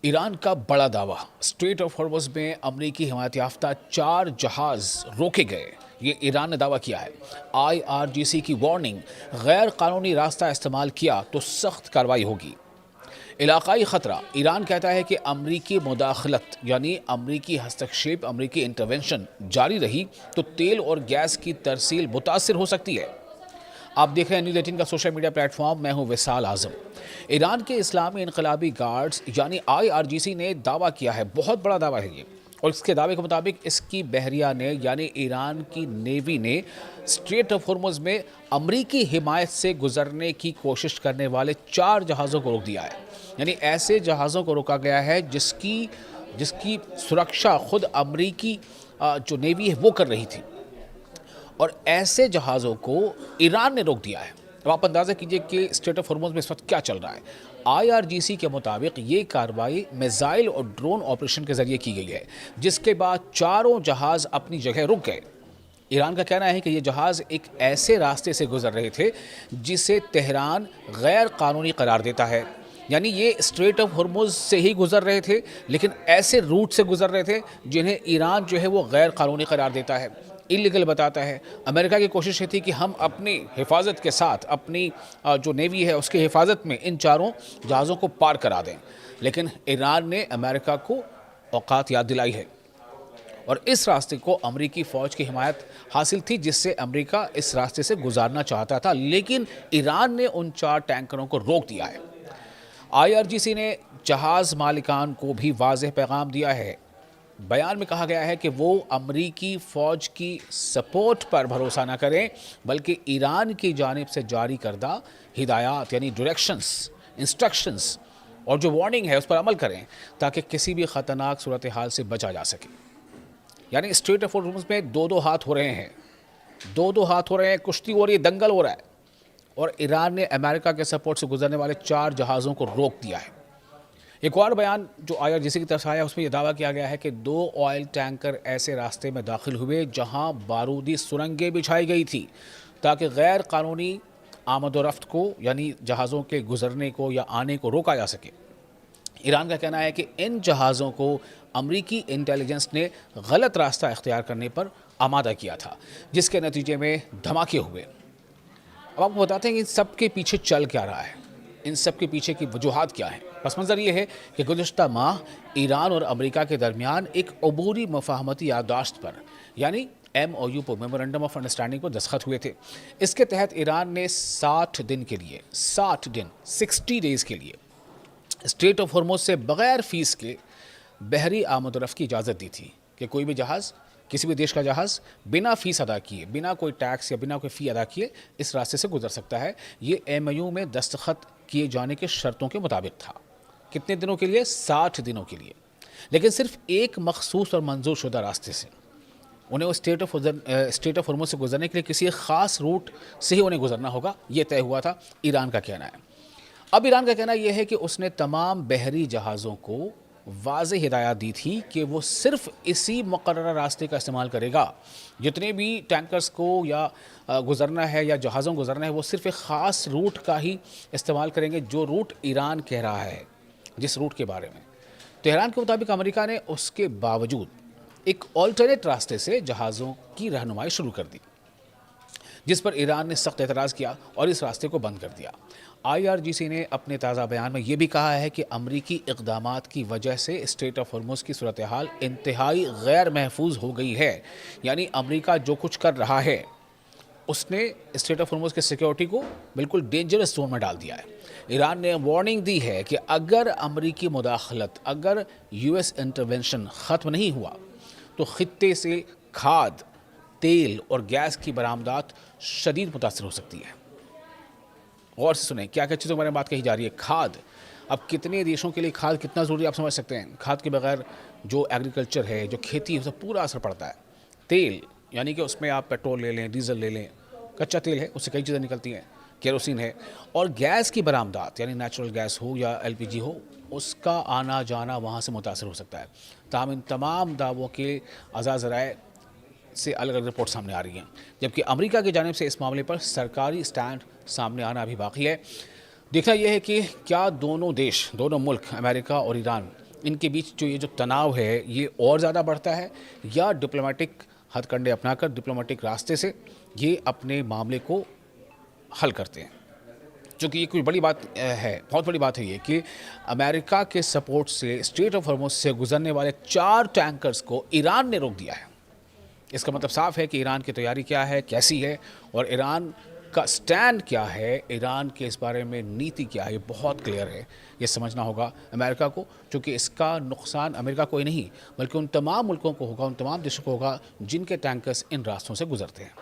Iran का बड़ा दावा, स्ट्रेट ऑफ हॉर्मुज़ में अमरीकी हिमायत याफ्ता 4 जहाज़ रोके गए। ये ईरान ने दावा किया है। IRGC की वार्निंग, गैर कानूनी रास्ता इस्तेमाल किया तो सख्त कार्रवाई होगी। इलाकाई ख़तरा, ईरान कहता है कि अमरीकी मुदाखलत यानी अमरीकी हस्तक्षेप, अमरीकी इंटरवेंशन जारी रही तो तेल और गैस की तरसील मुतासिर हो सकती है। आप देख रहे हैं न्यूज़ 18 का सोशल मीडिया प्लेटफॉर्म। मैं हूं विसाल आजम। ईरान के इस्लामी इनकलाबी गार्ड्स यानी IRGC ने दावा किया है, बहुत बड़ा दावा है ये, और इसके दावे के मुताबिक इसकी बहरिया ने यानी ईरान की नेवी ने स्ट्रेट ऑफ हॉर्मुज़ में अमरीकी हिमायत से गुजरने की कोशिश करने वाले 4 जहाज़ों को रोक दिया है। यानी ऐसे जहाज़ों को रोका गया है जिसकी सुरक्षा खुद अमरीकी जो नेवी है वो कर रही थी, और ऐसे जहाज़ों को ईरान ने रोक दिया है। अब आप अंदाज़ा कीजिए कि स्ट्रेट ऑफ हॉर्मुज़ में इस वक्त क्या चल रहा है। IRGC के मुताबिक ये कार्रवाई मिसाइल और ड्रोन ऑपरेशन के ज़रिए की गई है, जिसके बाद चारों जहाज़ अपनी जगह रुक गए। ईरान का कहना है कि ये जहाज़ एक ऐसे रास्ते से गुजर रहे थे जिसे तेहरान गैर कानूनी करार देता है। यानी ये स्ट्रेट ऑफ हॉर्मुज़ से ही गुजर रहे थे, लेकिन ऐसे रूट से गुजर रहे थे जिन्हें ईरान जो है वो गैर कानूनी करार देता है, इलीगल बताता है। अमेरिका की कोशिश ये थी कि हम अपनी हिफाजत के साथ अपनी जो नेवी है उसकी हिफाजत में इन चारों जहाज़ों को पार करा दें, लेकिन ईरान ने अमेरिका को औकात याद दिलाई है और इस रास्ते को अमरीकी फ़ौज की हिमायत हासिल थी, जिससे अमरीका इस रास्ते से गुजारना चाहता था, लेकिन ईरान ने उन 4 टैंकरों को रोक दिया है। IRGC ने जहाज़ मालिकान को भी वाज़ेह पैगाम दिया है। बयान में कहा गया है कि वो अमरीकी फ़ौज की सपोर्ट पर भरोसा न करें, बल्कि ईरान की जानिब से जारी करदा हिदायत यानी डायरेक्शंस, इंस्ट्रक्शंस और जो वार्निंग है उस पर अमल करें, ताकि किसी भी ख़तरनाक सूरत हाल से बचा जा सके। यानी स्ट्रेट ऑफ हॉर्मुज़ में 2-2 हाथ हो रहे हैं, 2-2 हाथ हो रहे हैं, कुश्ती हो रही है, दंगल हो रहा है, और ईरान ने अमेरिका के सपोर्ट से गुजरने वाले 4 जहाज़ों को रोक दिया है। एक और बयान जो IRGC की तरफ से आया, उसमें यह दावा किया गया है कि 2 ऑयल टैंकर ऐसे रास्ते में दाखिल हुए जहां बारूदी सुरंगें बिछाई गई थी, ताकि गैर कानूनी आमद और रफ्त को यानी जहाज़ों के गुजरने को या आने को रोका जा सके। ईरान का कहना है कि इन जहाज़ों को अमरीकी इंटेलिजेंस ने गलत रास्ता इख्तियार करने पर आमादा किया था, जिसके नतीजे में धमाके हुए। अब आपको बताते हैं कि इन सब के पीछे चल क्या रहा है, इन सब के पीछे की वजूहात क्या है। पस मंज़र ये है कि गुज़िश्ता माह ईरान और अमरीका के दरमियान एक अबूरी मफाहमती याददाश्त पर यानी MOU पर, मेमोरेंडम ऑफ अंडरस्टैंडिंग पर दस्तखत हुए थे। इसके तहत ईरान ने 60 दिन के लिए 60 डेज़ के लिए स्ट्रेट ऑफ हॉर्मुज़ से बग़ैर फ़ीस के बहरी आमद रफ़्त की इजाज़त दी थी कि कोई भी जहाज़, किसी भी देश का जहाज़ बिना फ़ीस अदा किए, बिना कोई टैक्स या बिना कोई फ़ी अदा किए इस रास्ते से गुजर सकता है। ये MOU में दस्तखत किए जाने के शर्तों के मुताबिक था। कितने दिनों के लिए? 60 दिनों के लिए, लेकिन सिर्फ एक मखसूस और मंजूर शुदा रास्ते से। उन्हें उस स्ट्रेट ऑफ हॉर्मुज़ से गुजरने के लिए किसी ख़ास रूट से ही उन्हें गुजरना होगा, ये तय हुआ था, ईरान का कहना है। अब ईरान का कहना यह है कि उसने तमाम बहरी जहाज़ों को वाज़ेह हिदायत दी थी कि वो सिर्फ इसी मुक़र्ररा रास्ते का इस्तेमाल करेगा। जितने भी टैंकर्स को या गुज़रना है या जहाज़ों गुज़रना है, वो सिर्फ एक ख़ास रूट का ही इस्तेमाल करेंगे, जो रूट ईरान कह रहा है, जिस रूट के बारे में। तेहरान के मुताबिक अमेरिका ने उसके बावजूद एक ऑल्टरनेट रास्ते से जहाज़ों की रहनुमाई शुरू कर दी, जिस पर ईरान ने सख्त एतराज़ किया और इस रास्ते को बंद कर दिया। IRGC ने अपने ताज़ा बयान में ये भी कहा है कि अमरीकी इक़दामात की वजह से स्ट्रेट ऑफ हॉर्मुज़ की सूरत हाल इंतहाई गैर महफूज हो गई है। यानी अमरीका जो कुछ कर रहा है उसने स्ट्रेट ऑफ हॉर्मुज़ की सिक्योरिटी को बिल्कुल डेंजरस जोन में डाल दिया है। ईरान ने वार्निंग दी है कि अगर अमरीकी मुदाखलत, अगर US इंटरवेंशन ख़त्म नहीं हुआ तो ख़ित्ते से खाद, तेल और गैस की बरामदात शदीद मुतासर हो सकती है। गौर से सुने क्या क्या चीज़ों के बारे में बात कही जा रही है। खाद, अब कितने देशों के लिए खाद कितना ज़रूरी आप समझ सकते हैं। खाद के बगैर जो एग्रीकल्चर है, जो खेती है, उस पर पूरा असर पड़ता है। तेल यानी कि उसमें आप पेट्रोल ले लें, डीजल ले लें, कच्चा तेल है, उससे कई चीज़ें निकलती हैं, केरोसिन है, और गैस की बरामदात यानी नेचुरल गैस हो या LPG हो, उसका आना जाना वहाँ से मुतासर हो सकता है। ताहम इन तमाम दावों के अज़ाज़राए से अलग अलग रिपोर्ट सामने आ रही हैं, जबकि अमेरिका की जानिब से इस मामले पर सरकारी स्टैंड सामने आना अभी बाकी है। देखना यह है कि क्या दोनों देश, दोनों मुल्क, अमेरिका और ईरान, इनके बीच जो ये जो तनाव है ये और ज़्यादा बढ़ता है, या डिप्लोमेटिक हथकंडे अपनाकर डिप्लोमेटिक रास्ते से ये अपने मामले को हल करते हैं। चूँकि ये कोई बड़ी बात है, बहुत बड़ी बात है ये कि अमेरिका के सपोर्ट से स्ट्रेट ऑफ हॉर्मुज़ से गुजरने वाले 4 टैंकर्स को ईरान ने रोक दिया है। इसका मतलब साफ है कि ईरान की तैयारी क्या है, कैसी है, और ईरान का स्टैंड क्या है, ईरान के इस बारे में नीति क्या है, ये बहुत क्लियर है। ये समझना होगा अमेरिका को, क्योंकि इसका नुकसान अमेरिका को ही नहीं बल्कि उन तमाम मुल्कों को होगा, उन तमाम देशों को होगा जिनके टैंकर्स इन रास्तों से गुजरते हैं।